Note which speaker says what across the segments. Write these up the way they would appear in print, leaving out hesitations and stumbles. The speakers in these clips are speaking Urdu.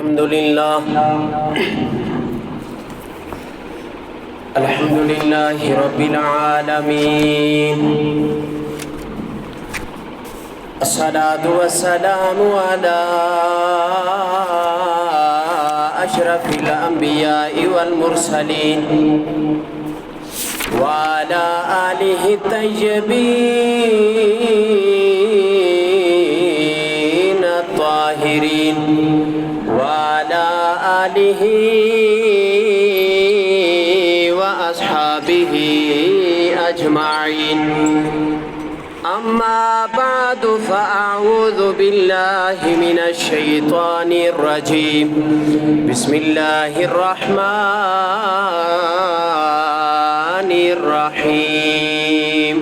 Speaker 1: الحمد لله رب العالمين الصلاة والسلام على أشرف الأنبياء والمرسلين وعلى آله الطيبين الطاهرين وعلى آله وأصحابه أجمعين. أما بعد فأعوذ بالله من الشيطان الرجيم. بسم الله الرحمن الرحيم.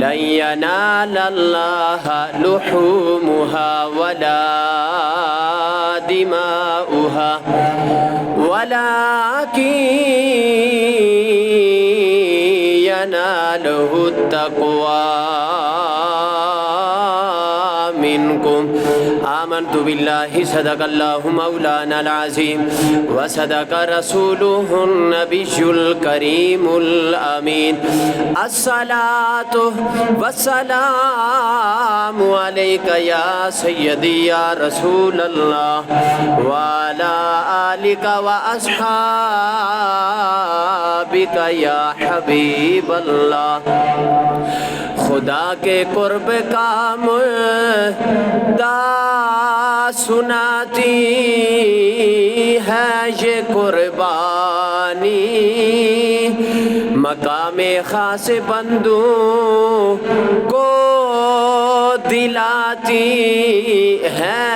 Speaker 1: لن ينال الله لحومها ولا دماؤها ولكن يناله التقوى منكم. آمنت بالله صدق الله مولانا العظيم وصدق رسوله النبي الكريم الأمين. الصلاة والسلام عليك يا سيدي يا رسول الله وعلى آلك وأصحابك يا حبيب الله. خدا کے قرب کا مدعا سناتی ہے یہ قربانی، مقام خاص بندوں کو دلاتی ہے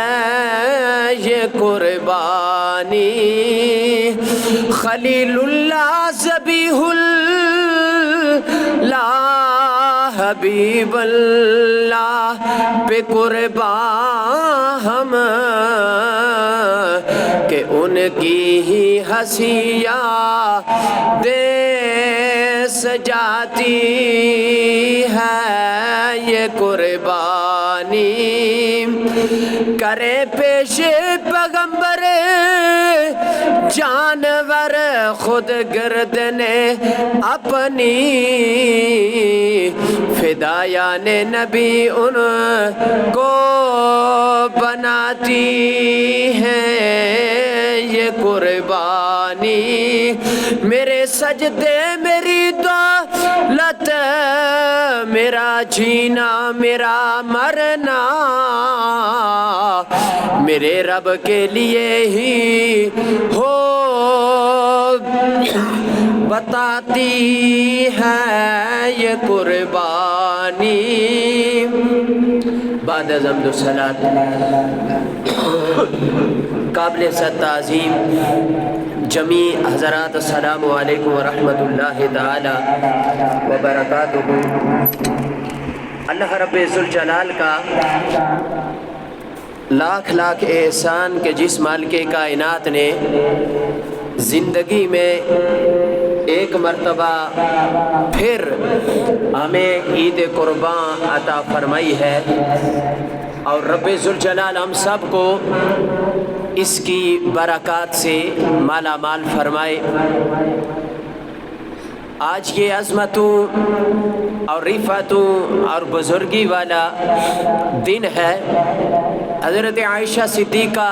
Speaker 1: یہ قربانی. خلیل اللہ ذبیح اللہ حبیب اللہ پہ قربان ہم کہ ان کی ہی ہنسیاں دے سجاتی ہے یہ قربانی. کرے پیش پیغمبر جانور خود گردنے اپنی، فدایان نبی ان کو بناتی ہے یہ قربانی. میرے سجدے میری دولت، میرا جینا میرا مرنا میرے رب کے لیے ہی ہو بتاتی ہے یہ قربانی. بعد از حمد و صلات قابل ست تعظیم جمیع حضرات، السلام علیکم ورحمۃ اللہ تعالی وبرکاتہ. اللہ رب ذوالجلال کا لاکھ لاکھ احسان کہ جس مالک کائنات نے زندگی میں ایک مرتبہ پھر ہمیں عید قربان عطا فرمائی ہے، اور رب ذوالجلال ہم سب کو اس کی برکات سے مالا مال فرمائے. آج یہ عظمتوں اور رفعتوں اور بزرگی والا دن ہے. حضرت عائشہ صدیقہ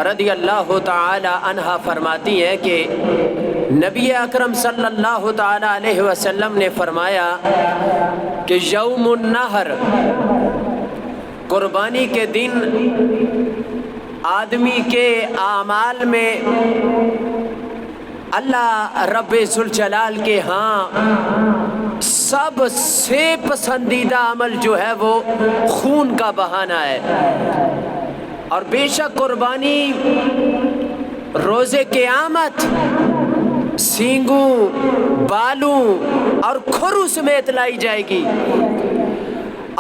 Speaker 1: رضی اللہ تعالی عنہا فرماتی ہیں کہ نبی اکرم صلی اللہ تعالی علیہ وسلم نے فرمایا کہ یوم النحر، قربانی کے دن آدمی کے اعمال میں اللہ رب ذوالجلال کے ہاں سب سے پسندیدہ عمل جو ہے وہ خون کا بہانا ہے. اور بے شک قربانی روز قیامت سینگوں، بالوں اور کھروں سمیت لائی جائے گی،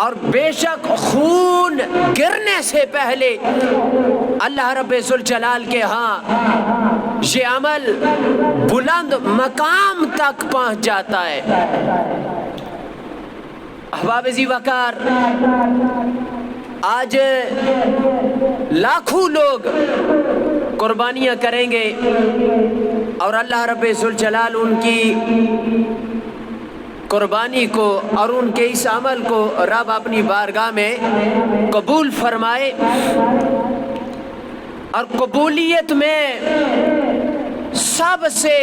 Speaker 1: اور بے شک خون گرنے سے پہلے اللہ رب ذوالجلال کے ہاں یہ عمل بلند مقام تک پہنچ جاتا ہے. احباب ذی وقار، آج لاکھوں لوگ قربانیاں کریں گے اور اللہ رب ذوالجلال ان کی قربانی کو اور ان کے اس عمل کو رب اپنی بارگاہ میں قبول فرمائے. اور قبولیت میں سب سے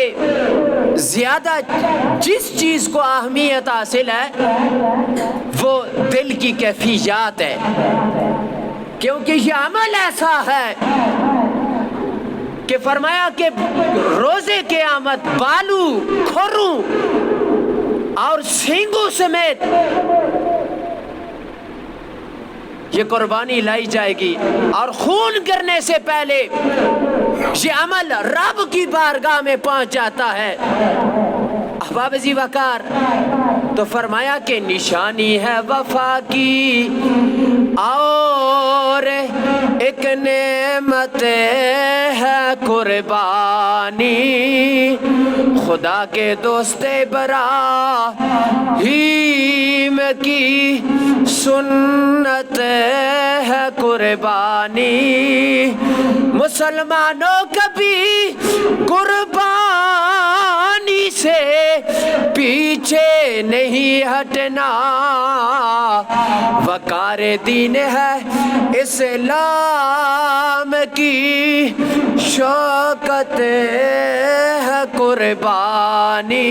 Speaker 1: زیادہ جس چیز کو اہمیت حاصل ہے وہ دل کی کیفیات ہے، کیونکہ یہ عمل ایسا ہے کہ فرمایا کہ روز قیامت بالو، کھروں اور سینگوں سمیت یہ قربانی لائی جائے گی، اور خون گرنے سے پہلے یہ عمل رب کی بارگاہ میں پہنچ جاتا ہے. احباب ذی وقار، تو فرمایا کہ نشانی ہے وفا کی اور ایک نعمت ہے قربانی، خدا کے دوست ابراہیم کی سنت ہے قربانی. مسلمانوں کبھی قربانی سے پیچھے نہیں ہٹنا، وقار دین ہے اسلام کی شوکت ہے قربانی.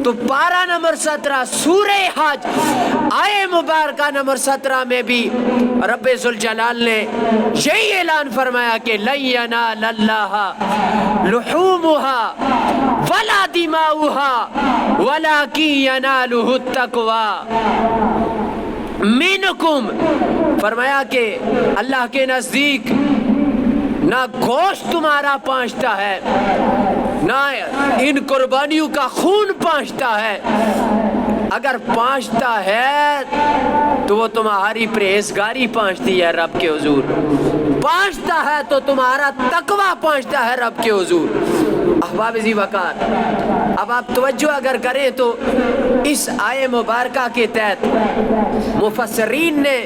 Speaker 1: تو پارہ نمبر 17 سورہ حج آیہ مبارکہ نمبر 17 میں بھی رب ذوالجلال نے یہی اعلان فرمایا کہ لن ینال اللہ لحومها ولا دماؤها ولکن ینالہ التقوی منکم. فرمایا کہ اللہ کے نزدیک نہ گوشت تمہارا پہنچتا ہے، نہ ان قربانیوں کا خون پہنچتا ہے. اگر پہنچتا ہے تو وہ تمہاری پرہیزگاری پہنچتی ہے رب کے حضور، پہنچتا ہے تو تمہارا تقوی پہنچتا ہے رب کے حضور. احباب ذی وقار، اب آپ توجہ اگر کریں تو اس آیہ مبارکہ کے تحت مفسرین نے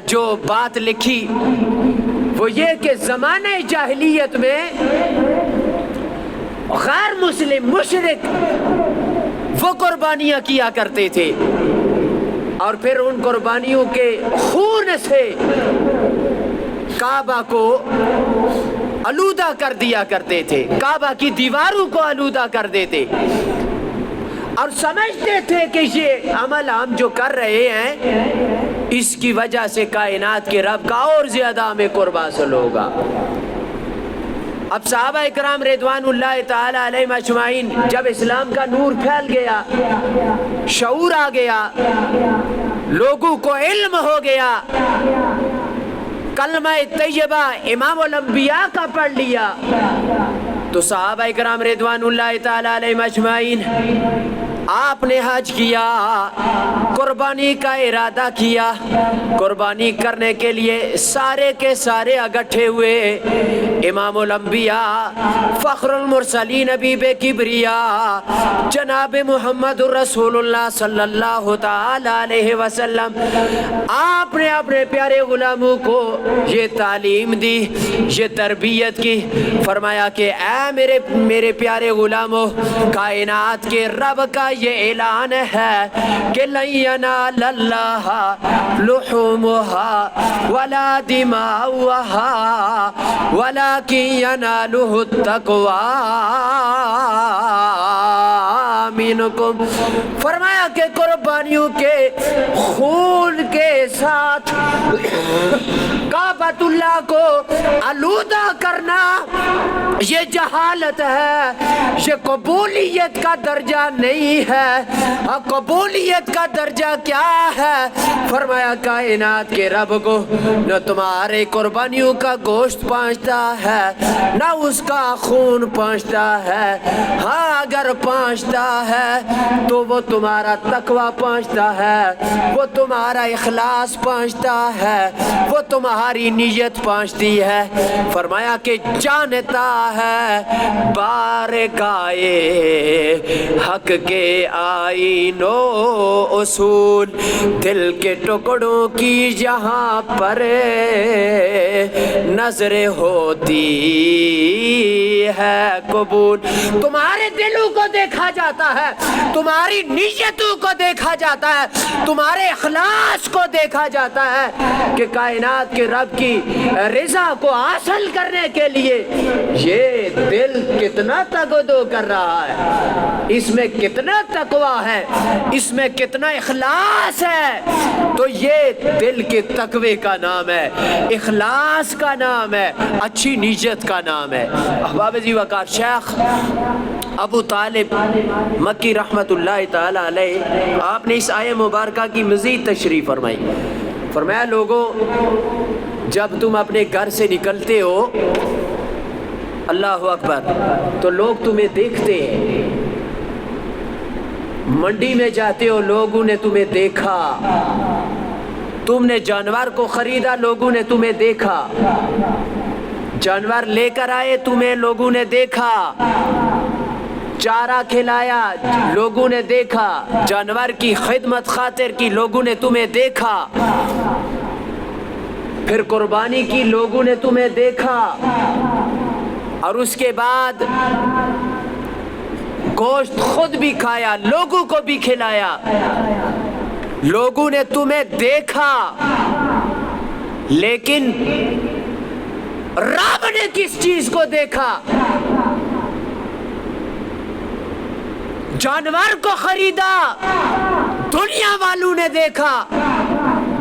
Speaker 1: جو بات لکھی وہ یہ کہ زمانہ جاہلیت میں غیر مسلم مشرک وہ قربانیاں کیا کرتے تھے، اور پھر ان قربانیوں کے خون سے کعبہ کو آلودہ کر دیا کرتے تھے، کعبہ کی دیواروں کو آلودہ کر دیتے، اور سمجھتے تھے کہ یہ عمل ہم جو کر رہے ہیں اس کی وجہ سے کائنات کے رب کا اور زیادہ ہمیں قرب حاصل ہوگا. اب صحابہ اکرام رضوان اللہ تعالی علیہم اجمعین جب اسلام کا نور پھیل گیا، شعور آ گیا، لوگوں کو علم ہو گیا، کلمہ طیبہ امام الانبیاء کا پڑھ لیا، تو صحابہ اکرام رضوان اللہ تعالی علیہم اجمعین آپ نے حج کیا، قربانی کا ارادہ کیا. قربانی کرنے کے لیے سارے کے سارے اکٹھے ہوئے. امام الانبیاء فخر المرسلین حبیب کبریاء جناب محمد رسول اللہ صلی اللہ تعالی علیہ وسلم، آپ نے اپنے پیارے غلاموں کو یہ تعلیم دی، یہ تربیت کی. فرمایا کہ اے میرے پیارے غلاموں، کائنات کے رب کا یہ اعلان ہے کہ لن ینال اللہ لحومها ولا دماؤها ولکن ینالہ التقوی منکم. فرمایا کہ قربانیوں کے خون کے ساتھ کعبۃ اللہ کو آلودہ کرنا یہ جہالت ہے، یہ قبولیت کا درجہ نہیں ہے. قبولیت کا درجہ کیا ہے؟ فرمایا کائنات کے رب کو نہ تمہارے قربانیوں کا گوشت پہنچتا ہے نہ اس کا خون پہنچتا ہے. ہاں اگر پہنچتا ہے تو وہ تمہارا تقوی پہنچتا ہے، وہ تمہارا اخلاص اخلاص پہنچتا ہے وہ تمہاری نیت پہنچتی ہے. فرمایا کہ جانتا ہے بارگاہے حق کے آئین و اصول, دل کے ٹکڑوں کی جہاں پر نظر ہوتی ہے قبول. تمہارے دلوں کو دیکھا جاتا ہے, تمہاری نیتوں کو دیکھا جاتا ہے, تمہارے اخلاص کو دیکھا جاتا ہے کہ کائنات کے رب کی رضا کو حاصل کرنے کے لیے یہ دل کتنا تگدو کر رہا ہے, اس میں کتنا تقویٰ ہے, اس میں کتنا اخلاص ہے. تو یہ دل کے تقوی کا نام ہے, اخلاص کا نام ہے, اچھی نیت کا نام ہے. احباب جی وقار شیخ ابو طالب مکی رحمت اللہ تعالی علیہ, آپ نے اس آیہ مبارکہ کی مزید تشریح فرمائی. فرمایا لوگوں, جب تم اپنے گھر سے نکلتے ہو, اللہ اکبر, تو لوگ تمہیں دیکھتے ہیں. منڈی میں جاتے ہو, لوگوں نے تمہیں دیکھا. تم نے جانور کو خریدا, لوگوں نے تمہیں دیکھا. جانور لے کر آئے, تمہیں لوگوں نے دیکھا. چارہ کھلایا, لوگوں نے دیکھا. جانور کی خدمت خاطر کی, لوگوں نے تمہیں دیکھا. پھر قربانی کی, لوگوں نے تمہیں دیکھا. اور اس کے بعد گوشت خود بھی کھایا, لوگوں کو بھی کھلایا. لوگوں نے تمہیں دیکھا, لیکن رب نے کس چیز کو دیکھا؟ جانور کو خریدا, دنیا والوں نے دیکھا.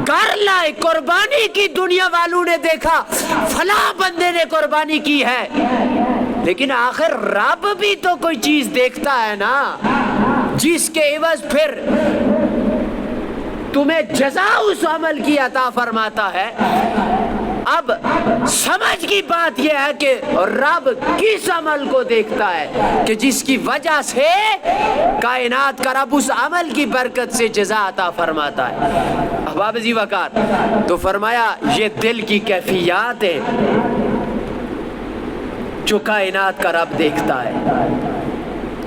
Speaker 1: گھر لائے, قربانی کی, دنیا والوں نے دیکھا. فلاں بندے نے قربانی کی ہے. لیکن آخر رب بھی تو کوئی چیز دیکھتا ہے نا, جس کے عوض پھر تمہیں جزا اس عمل کی عطا فرماتا ہے. اب سمجھ کی بات یہ ہے کہ رب کس عمل کو دیکھتا ہے کہ جس کی وجہ سے کائنات کا رب اس عمل کی برکت سے جزا عطا فرماتا ہے. احباب جی وقار, تو فرمایا یہ دل کی کیفیات ہے جو کائنات کا رب دیکھتا ہے.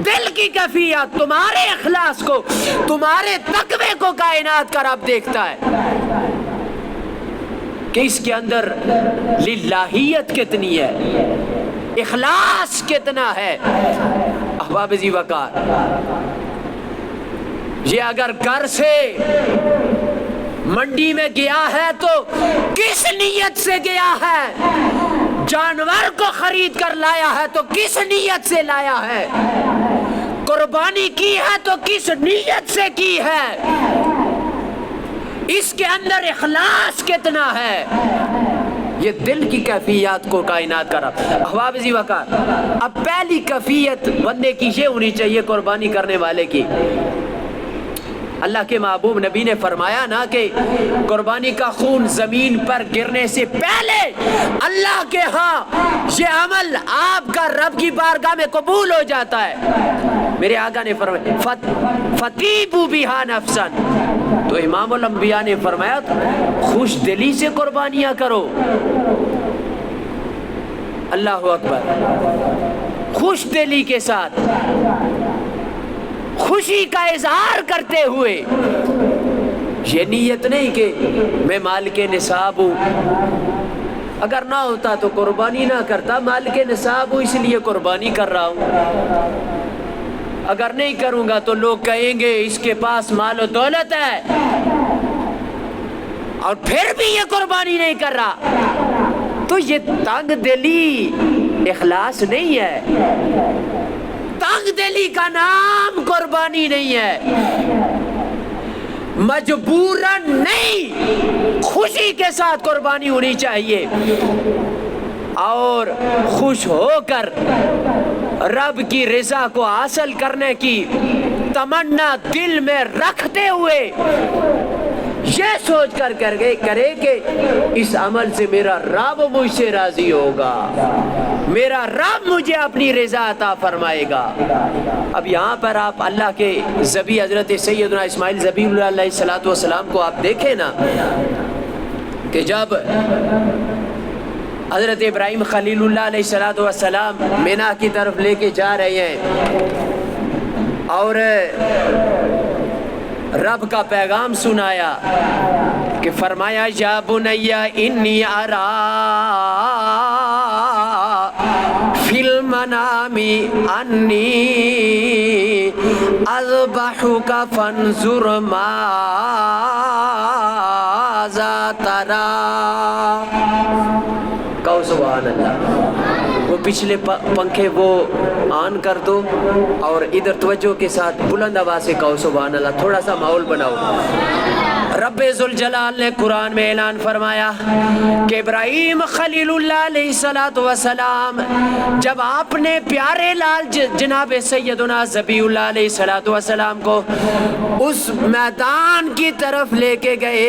Speaker 1: دل کی کیفیات, تمہارے اخلاص کو, تمہارے تقوی کو کائنات کا رب دیکھتا ہے کہ اس کے اندر للہیت کتنی ہے, اخلاص کتنا ہے. احباب جی وقار, یہ اگر گھر سے منڈی میں گیا ہے تو کس نیت سے گیا ہے؟ جانور کو خرید کر لایا ہے تو کس نیت سے لایا ہے؟ قربانی کی ہے تو کس نیت سے کی ہے؟ اس کے اندر اخلاص کتنا ہے؟ یہ دل کی کیفیات کو کائنات کا رب. احباب جی وقار, اب پہلی کیفیت بندے کی یہ ہونی چاہیے قربانی کرنے والے کی. اللہ کے محبوب نبی نے فرمایا نا کہ قربانی کا خون زمین پر گرنے سے پہلے اللہ کے ہاں یہ عمل آپ کا رب کی بارگاہ میں قبول ہو جاتا ہے. میرے آقا نے فرمایا فَتِيبُوا بِهَا نَفْسًا, تو امام الانبیاء نے فرمایا خوش دلی سے قربانیاں کرو. اللہ اکبر, خوش دلی کے ساتھ, خوشی کا اظہار کرتے ہوئے. یہ نیت نہیں کہ میں مالک نصاب ہوں, اگر نہ ہوتا تو قربانی نہ کرتا, مالک نصاب ہوں اس لیے قربانی کر رہا ہوں, اگر نہیں کروں گا تو لوگ کہیں گے اس کے پاس مال و دولت ہے اور پھر بھی یہ قربانی نہیں کر رہا. تو یہ تنگ دلی اخلاص نہیں ہے, تنگ دلی کا نام قربانی نہیں ہے. مجبوراً نہیں, خوشی کے ساتھ قربانی ہونی چاہیے اور خوش ہو کر رب کی رضا کو حاصل کرنے کی تمنا دل میں رکھتے ہوئے یہ سوچ کر کرے کہ اس عمل سے میرا رب مجھ سے راضی ہوگا، میرا رب مجھے اپنی رضا عطا فرمائے گا۔ اب یہاں پر آپ اللہ کے ذبیح حضرت سیدنا اسماعیل ذبیح اللہ علیہ السلام کو آپ دیکھیں نا، کہ جب حضرت ابراہیم خلیل اللہ علیہ السلام مینا کی طرف لے کے جا رہے ہیں اور رب کا پیغام سنایا کہ فرمایا یا بنی انی ارا فی المنام انی اذبحک فانظر ماذا تری۔ کہو سبحان اللہ۔ وہ پچھلے پنکھے وہ آن کر دو اور ادھر توجہ کے ساتھ بلند آواز سے کہو سبحان اللہ، تھوڑا سا ماحول بناؤ۔ رب ذوالجلال نے قرآن میں اعلان فرمایا کہ ابراہیم خلیل اللہ علیہ السلام جب آپ نے پیارے لال جناب سیدنا ذبیح اللہ علیہ السلام کو اس میدان کی طرف لے کے گئے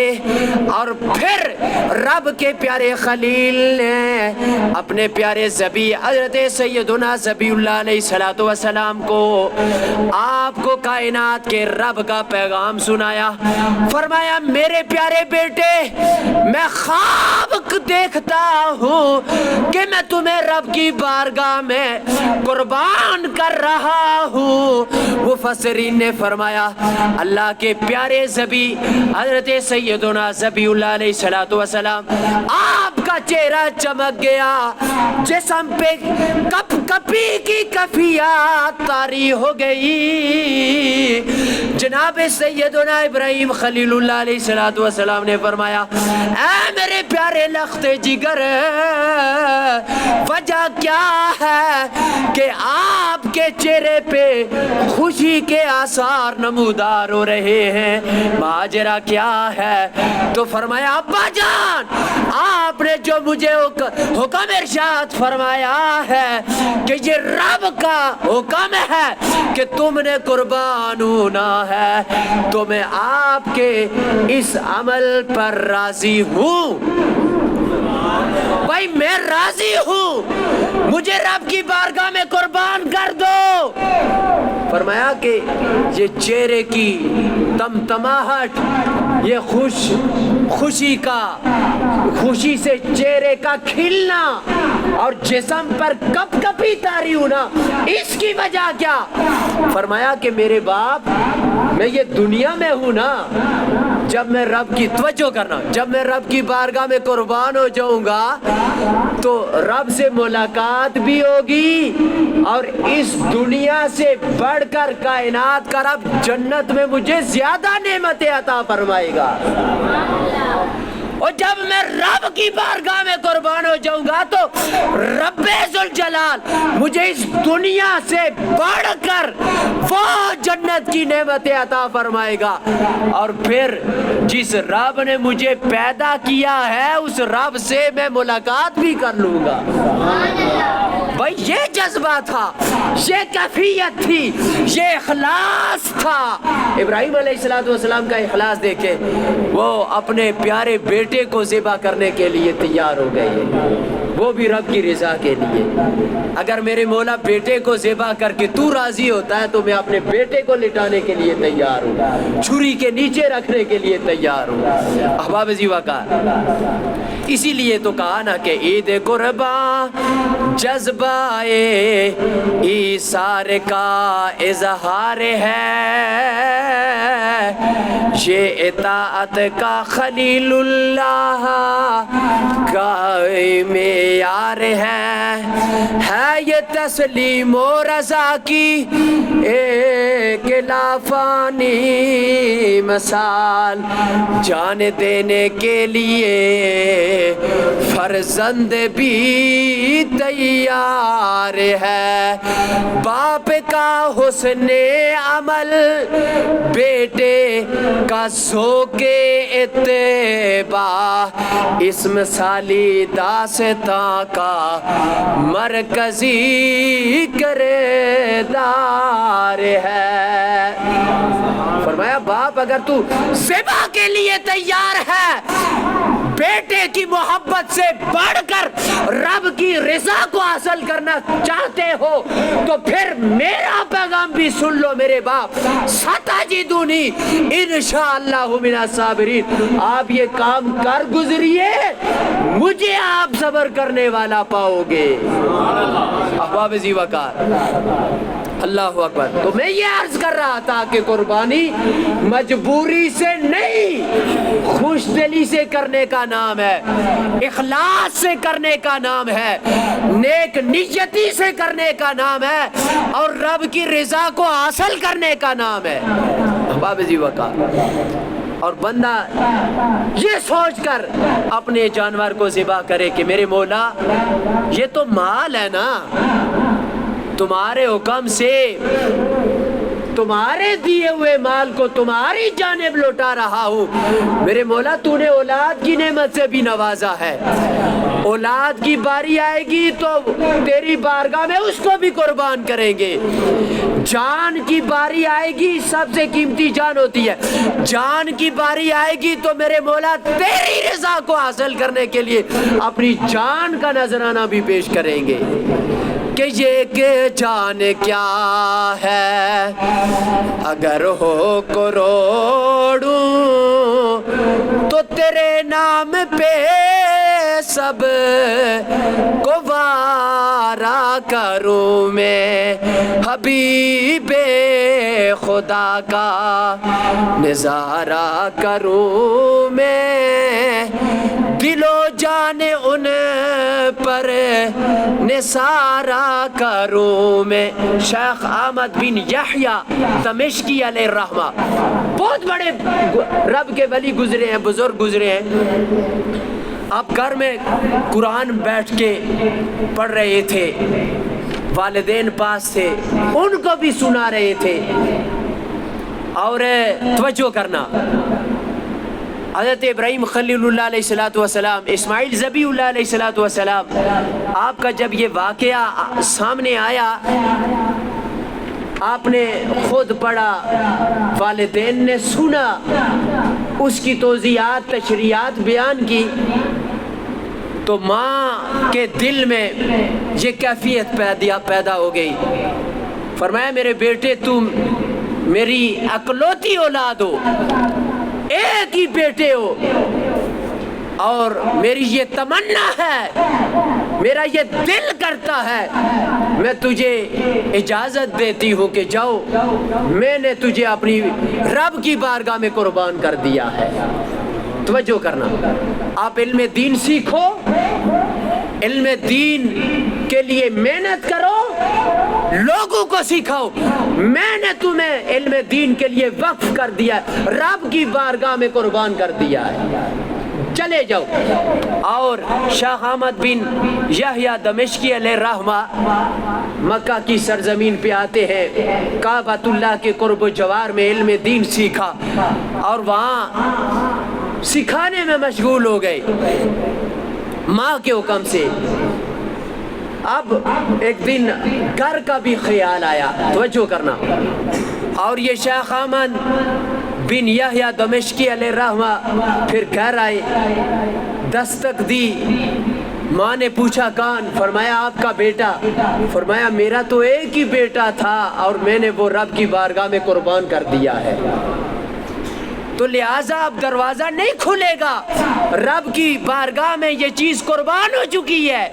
Speaker 1: اور پھر رب کے پیارے خلیل نے اپنے پیارے ذبیح حضرت سیدنا ذبیح اللہ علیہ السلام کو آپ کو کائنات کے رب کا پیغام سنایا۔ فرمایا میرے پیارے بیٹے، میں خواب دیکھتا ہوں کہ میں تمہیں رب کی بارگاہ میں قربان کر رہا ہوں۔ مفسرین نے فرمایا اللہ کے پیارے ذبیح حضرت سیدنا ذبیح اللہ علیہ السلام آپ کا چہرہ چمک گیا، جسم پہ کپ کپی کی کفیات طاری ہو گئی۔ جناب سیدنا ابراہیم خلیل اللہ علیہ السلام نے فرمایا اے میرے پیارے لخت جگر، وجہ کیا ہے کہ آپ کے چہرے پہ خوشی کے آثار نمودار ہو رہے ہیں، ماجرا کیا ہے؟ تو فرمایا ابا جان، آپ نے جو مجھے حکم ارشاد فرمایا ہے کہ یہ رب کا حکم ہے کہ تم نے قربان ہونا ہے، تو میں آپ کے اس عمل پر راضی ہوں۔ بھائی میں راضی ہوں، مجھے رب کی بارگاہ میں قربان کر دو۔ فرمایا کہ یہ چہرے کی تمتماہٹ، یہ خوشی سے چہرے کا کھلنا اور جسم پر کپ کپی طاری ہونا، اس کی وجہ کیا؟ فرمایا کہ میرے باپ، میں یہ دنیا میں ہوں نا، جب میں رب کی توجہ کرنا، جب میں رب کی بارگاہ میں قربان ہو جاؤں گا تو رب سے ملاقات بھی ہوگی، اور اس دنیا سے بڑھ کر کائنات کا رب جنت میں مجھے زیادہ نعمتیں عطا فرمائے گا۔ اور جب میں رب کی بارگاہ میں قربان ہو جاؤں گا تو رب ذوالجلال مجھے اس دنیا سے بڑھ کر وہ جنت کی نعمتیں عطا فرمائے گا، اور پھر جس رب نے مجھے پیدا کیا ہے اس رب سے میں ملاقات بھی کر لوں گا۔ بھائی یہ جذبہ تھا، یہ کیفیت تھی، یہ اخلاص تھا۔ ابراہیم علیہ السلام کا اخلاص دیکھیں، وہ اپنے پیارے بیٹے کو ذبح کرنے کے لیے تیار ہو گئے، وہ بھی رب کی رضا کے لیے۔ اگر میرے مولا بیٹے کو ذبح کر کے تو راضی ہوتا ہے تو میں اپنے بیٹے کو لٹانے کے لیے تیار ہوں، چھری کے نیچے رکھنے کے لیے تیار ہوں۔ احباب زیوا کا اسی لیے تو کہا نا کہ عید قرباں جذبہ ایثار کا اظہار ہے، یہ اطاعت کا خلیل اللہ کا معیار ہے یہ تسلیم و رضا کی ایک لافانی مثال، جان دینے کے لیے فرزند بھی تیار ہے، باپ کا حسن عمل بیٹے کا ذوق اتباع، اس مثالی داستاں کا مرکزی کردار ہے۔ فرمایا باپ اگر تو ذبح کے لیے تیار ہے بیٹے کی محبت سے بڑھ کر رب کی رضا کو حاصل کرنا چاہتے ہو تو پھر میرا پیغام بھی سن لو میرے باپ، ستجدونی انشاءاللہ من الصابرین، آپ یہ کام کر گزریے مجھے آپ صبر کرنے والا پاؤ گے۔ احباب ذی وقار، اللہ اکبر۔ تو میں یہ عرض کر رہا تھا کہ قربانی مجبوری سے نہیں، خوش دلی سے کرنے کا نام ہے، اخلاص سے کرنے کا نام ہے، نیک نیتی سے کرنے کا نام ہے، اور رب کی رضا کو حاصل کرنے کا نام ہے۔ احباب ذی وقار، اور بندہ یہ سوچ کر اپنے جانور کو ذبح کرے کہ میرے مولا یہ تو مال ہے نا، تمہارے حکم سے تمہارے دیے ہوئے مال کو تمہاری جانب لوٹا رہا ہوں، میرے مولا تو نے اولاد کی نعمت سے بھی نوازا ہے، اولاد کی باری آئے گی تو تیری بارگاہ میں اس کو بھی قربان کریں گے، جان کی باری آئے گی، سب سے قیمتی جان ہوتی ہے، جان کی باری آئے گی تو میرے مولا تیری رضا کو حاصل کرنے کے لیے اپنی جان کا نذرانہ بھی پیش کریں گے کہ یہ کہ جان کیا ہے اگر ہو کروڑوں تو تیرے نام پہ سب کو وارا کروں میں، حبیب خدا کا نظارہ کروں میں، دل و جان ان پر نثارہ کروں میں۔ شیخ احمد بن یحییٰ دمشقی علیہ الرحمہ بہت بڑے رب کے ولی گزرے ہیں، بزرگ گزرے ہیں۔ آپ گھر میں قرآن بیٹھ کے پڑھ رہے تھے، والدین پاس تھے، ان کو بھی سنا رہے تھے، اور توجہ کرنا، حضرت ابراہیم خلیل اللہ علیہ السلام، اسماعیل ذبی اللہ علیہ السلام، آپ کا جب یہ واقعہ سامنے آیا آپ نے خود پڑھا، والدین نے سنا، اس کی توضیحات تشریحات بیان کی، تو ماں کے دل میں یہ کیفیت پیدا ہو گئی۔ فرمایا میرے بیٹے تم میری اکلوتی اولاد ہو، ایک ہی بیٹے ہو، اور میری یہ تمنا ہے، میرا یہ دل کرتا ہے، میں تجھے اجازت دیتی ہوں کہ جاؤ، میں نے تجھے اپنی رب کی بارگاہ میں قربان کر دیا ہے۔ توجہ کرنا، آپ علم دین سیکھو، علم دین کے لیے محنت کرو، لوگوں کو سکھاؤ، میں نے تمہیں علم دین کے لیے وقف کر دیا ہے، رب کی بارگاہ میں قربان کر دیا ہے، چلے جاؤ۔ اور شیخ احمد بن یحییٰ دمشقی علیہ الرحمہ مکہ کی سرزمین پہ آتے ہیں، کعبۃ اللہ کے قرب و جوار میں علم دین سیکھا، اور وہاں سکھانے میں مشغول ہو گئے ماں کے حکم سے۔ اب ایک دن گھر کا بھی خیال آیا، توجہ کرنا، اور یہ شیخ احمد بن یحییٰ دمشقی علیہ الرحمہ پھر گھر آئے، دستک دی، ماں نے پوچھا کون؟ فرمایا آپ کا بیٹا۔ فرمایا میرا تو ایک ہی بیٹا تھا اور میں نے وہ رب کی بارگاہ میں قربان کر دیا ہے، تو لہٰذا اب دروازہ نہیں کھلے گا، رب کی بارگاہ میں یہ چیز قربان ہو چکی ہے۔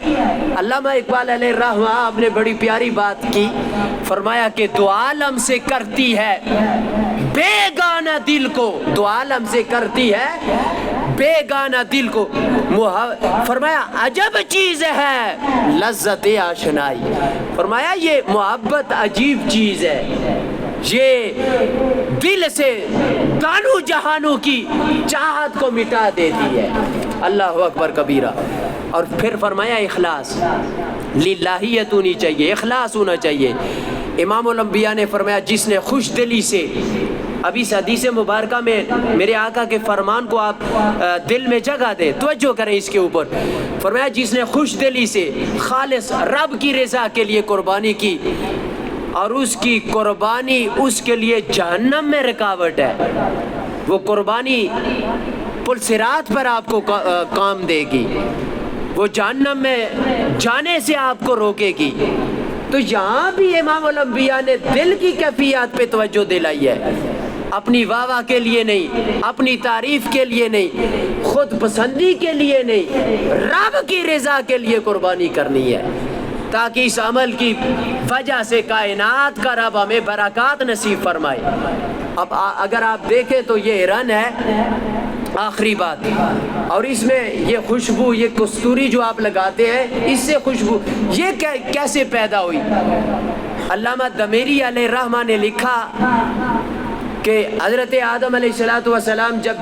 Speaker 1: علامہ اقبال علیہ الرحمہ آپ نے بڑی پیاری بات کی، فرمایا کہ دو عالم سے کرتی ہے بیگانہ دل کو، دو عالم سے کرتی ہے بیگانہ دل کو، فرمایا عجب چیز ہے لذت آشنائی، فرمایا یہ محبت عجیب چیز ہے، یہ دل سے دانوں جہانوں کی چاہت کو مٹا دیتی ہے۔ اللہ اکبر کبیرہ۔ اور پھر فرمایا اخلاص، للہیت ہونی چاہیے، اخلاص ہونا چاہیے۔ امام الانبیاء نے فرمایا جس نے خوش دلی سے، ابھی اس حدیث مبارکہ میں میرے آقا کے فرمان کو آپ دل میں جگہ دیں، توجہ کریں اس کے اوپر، فرمایا جس نے خوش دلی سے خالص رب کی رضا کے لیے قربانی کی، اور اس کی قربانی اس کے لیے جہنم میں رکاوٹ ہے. وہ قربانی پل صراط پر آپ کو کام دے گی، وہ جہنم میں جانے سے آپ کو روکے گی. تو یہاں بھی امام الانبیاء نے دل کی کیفیات پہ توجہ دلائی ہے. اپنی واہ واہ کے لیے نہیں، اپنی تعریف کے لیے نہیں، خود پسندی کے لیے نہیں، رب کی رضا کے لیے قربانی کرنی ہے، تاکہ اس عمل کی وجہ سے کائنات کا رب ہمیں برکات نصیب فرمائے. اب اگر آپ دیکھیں تو یہ رن ہے آخری بات، اور اس میں یہ خوشبو، یہ کستوری جو آپ لگاتے ہیں، اس سے خوشبو یہ کیسے پیدا ہوئی؟ علامہ دمیری علیہ الرحمہ نے لکھا کہ حضرت آدم علیہ السلام جب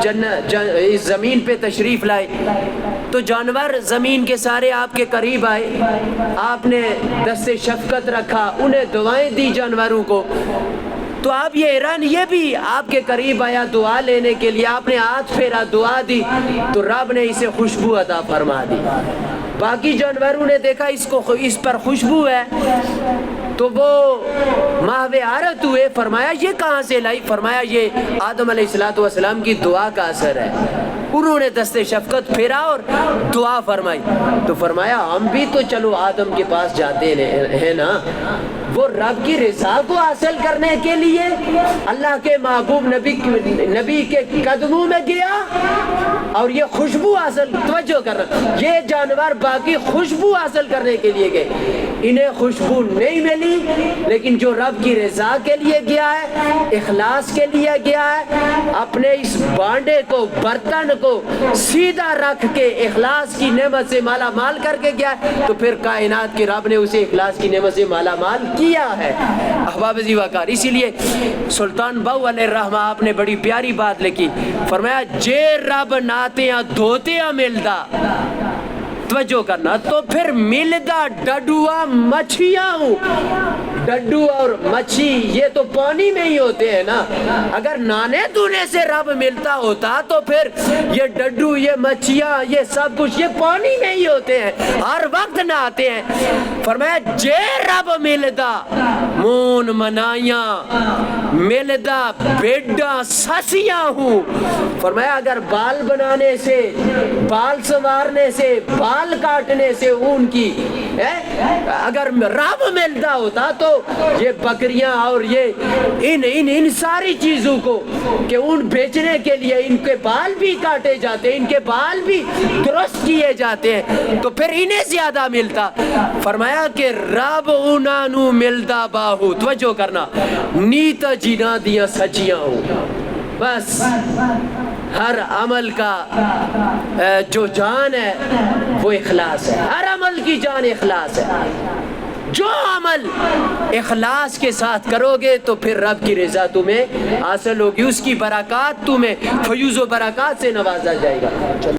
Speaker 1: اس زمین پہ تشریف لائے تو جانور زمین کے سارے آپ کے قریب آئے. آپ نے دست شفقت رکھا، انہیں دعائیں دی جانوروں کو. تو آپ یہ ایران یہ بھی آپ کے قریب آیا دعا لینے کے لیے، آپ نے ہاتھ پھیرا، دعا دی، تو رب نے اسے خوشبو عطا فرما دی. باقی جانوروں نے دیکھا اس پر خوشبو ہے تو وہ محو حیرت ہوئے. فرمایا یہ کہاں سے لائی؟ فرمایا یہ آدم علیہ السلام کی دعا کا اثر ہے. انہوں نے دست شفقت پھیرا اور دعا فرمائی. تو فرمایا ہم بھی تو چلو آدم کے پاس جاتے ہیں نا، وہ رب کی رضا کو حاصل کرنے کے لیے اللہ کے محبوب نبی کے قدموں میں گیا اور یہ خوشبو حاصل، توجہ کرنا، یہ جانور باقی خوشبو حاصل کرنے کے لیے گئے، انہیں خوشبو نہیں ملی، لیکن جو رب کی رضا کے لیے گیا ہے، اخلاص کے لیے گیا ہے، اپنے اس بانڈے کو، برتن کو سیدھا رکھ کے اخلاص کی نعمت سے مالا مال کر کے گیا ہے، تو پھر کائنات کے رب نے اسے اخلاص کی نعمت سے مالا مال کیا ہے. احباب عزیز وقار، اسی لیے سلطان باؤ علیہ الرحمہ آپ نے بڑی پیاری بات لکھی. فرمایا جے رب ناتیاں دھوتیاں ملدا، توجہ کرنا، تو پھر ملدا ڈڈوا مچھیاں ہوں. ڈڈو اور مچھی یہ تو پانی میں ہی ہوتے ہیں نا. اگر نانے دونے سے رب ملتا ہوتا تو پھر یہ ڈڈو، یہ مچھیاں، یہ سب کچھ یہ پانی میں ہی ہوتے ہیں، ہر وقت نہ آتے ہیں. فرمایا جے رب ملدا مون منائیاں، ملدا بیڈا سسیاں ہوں. فرمایا اگر بال بنانے سے، بال سنوارنے سے، بال کاٹنے سے اون کی اگر رب ملتا ہوتا تو یہ بکریاں اور یہ ان ساری چیزوں کو کہ اون بیچنے کے لیے ان کے بال بھی کاٹے جاتے ہیں، ان کے بال بھی درست کیے جاتے ہیں، تو پھر انہیں زیادہ ملتا. فرمایا کہ رب انہوں ملتا باہو، توجہ کرنا، نیت جینا دیا سچیاں ہوں. بس ہر عمل کا جو جان ہے وہ اخلاص ہے، ہر عمل کی جان اخلاص ہے. جو عمل اخلاص کے ساتھ کرو گے تو پھر رب کی رضا تمہیں حاصل ہوگی، اس کی برکات تمہیں فیوز و برکات سے نوازا جائے گا.